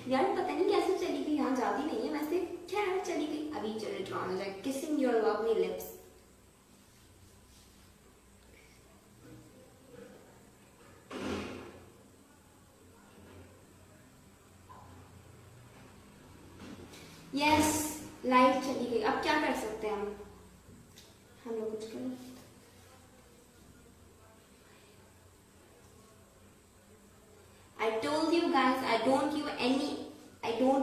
यार पता नहीं कैसे चली गई, यहाँ जाती नहीं है वैसे, खैर चली गई। अभी चलो ड्रामा जाए, kissing your lovely lips. Yes, light चली गई, अब क्या कर सकते हैं हम लोग कुछ करें। I told you guys I don't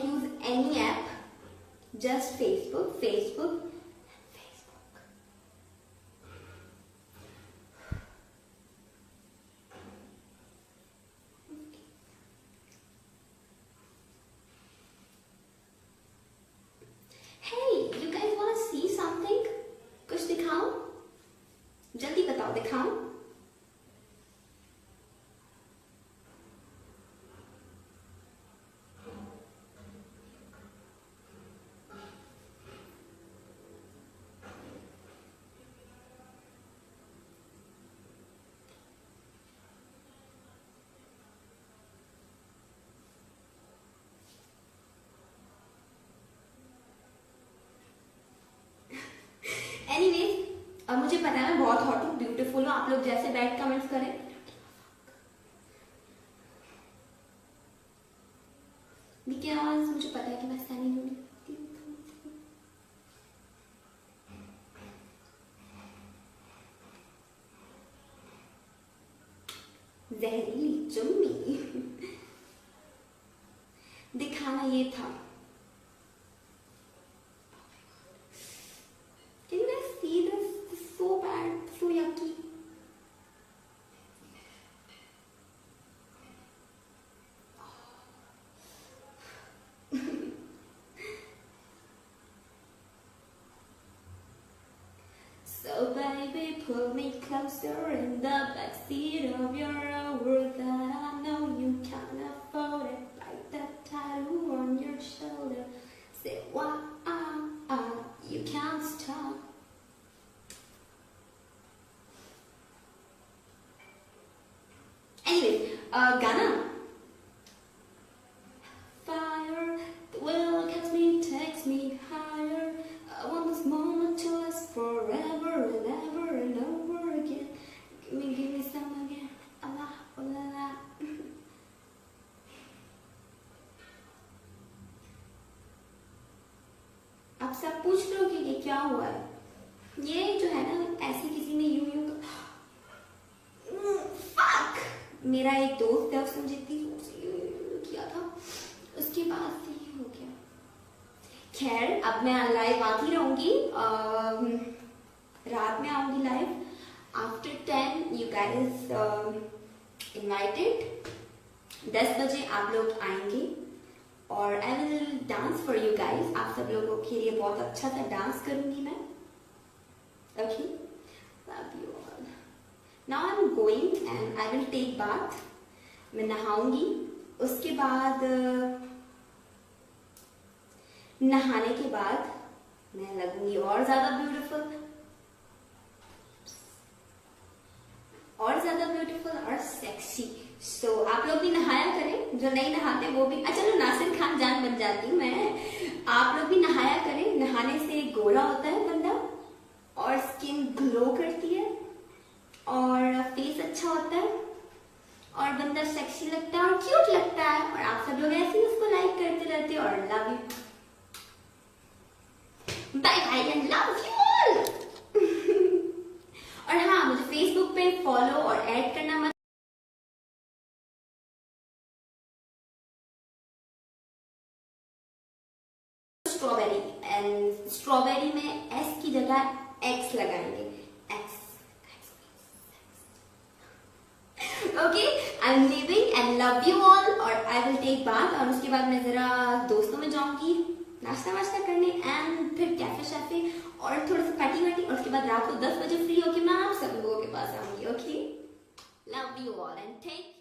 use any app, just Facebook. Hey, you guys want to see something? कुछ दिखाऊं? जल्दी बताओ, दिखाऊं? Anyways, अब मुझे पता है मैं बहुत हॉट हूँ, ब्यूटीफुल हूँ, आप लोग जैसे बैड कमेंट्स करें। बिकॉज मुझे पता है कि मैं सनी हूँ। जहरीली चुम्मी दिखाना ये था। Can you guys see this? This is so bad, so yucky. So baby, pull me closer in the backseat of your Rover that I know you can't afford it. Like that tattoo on your shoulder. Say why you can't stop. Anyway, गाना. Fire, the will catch me, takes me higher. I want this moment to last forever and ever and over again. Give me some again. Allah, Allah. अब सब पूछ लो कि ये क्या हुआ है। ये जो है ना, ऐसे किसी ने यूं फक, मेरा एक दोस्त है, उसने मुझे इतनी जोर से किया था, उसके बाद से ये हो गया। खैर, अब मैं लाइव आती रहूंगी, रात में आऊंगी live after 10। You guys invited, 10 बजे आप लोग आएंगे और I will dance for you guys. आप सब लोगों के लिए बहुत अच्छा सा डांस करूंगी मैं। Okay, love you all. Now I am going and I will take bath. मैं नहाऊंगी, उसके बाद नहाने के बाद मैं लगूंगी और ज्यादा ब्यूटीफुल और सेक्सी। सो आप लोग भी नहाया करें, जो नहीं नहाते वो भी। चलो नासिर खान जान बन जाती हूँ मैं। आप लोग भी नहाया करें, नहाने से गोरा होता है बंदा और स्किन ग्लो करती है और फेस अच्छा होता है और बंदा सेक्सी लगता है और क्यूट लगता है। और आप सब लोग ऐसे ही उसको लाइक करते रहते हो। और love you, bye bye and love you all. और हाँ, मुझे फेसबुक पे फॉलो और ऐड करना मत। स्ट्रॉबेरी, एंड स्ट्रॉबेरी में एस की जगह एक्स लगाएंगे। X. Okay, I am living and love you all. और आई विल टेक बाथ और उसके बाद मैं जरा दोस्तों में जाऊंगी नाश्ता वाश्ता करने एंड फिर कैफे शैफे और थोड़ा सा पार्टी वार्टी। और उसके बाद रात को 10 बजे फ्री होके मैं आप सब लोगों के पास आऊंगी। Okay, love you all and take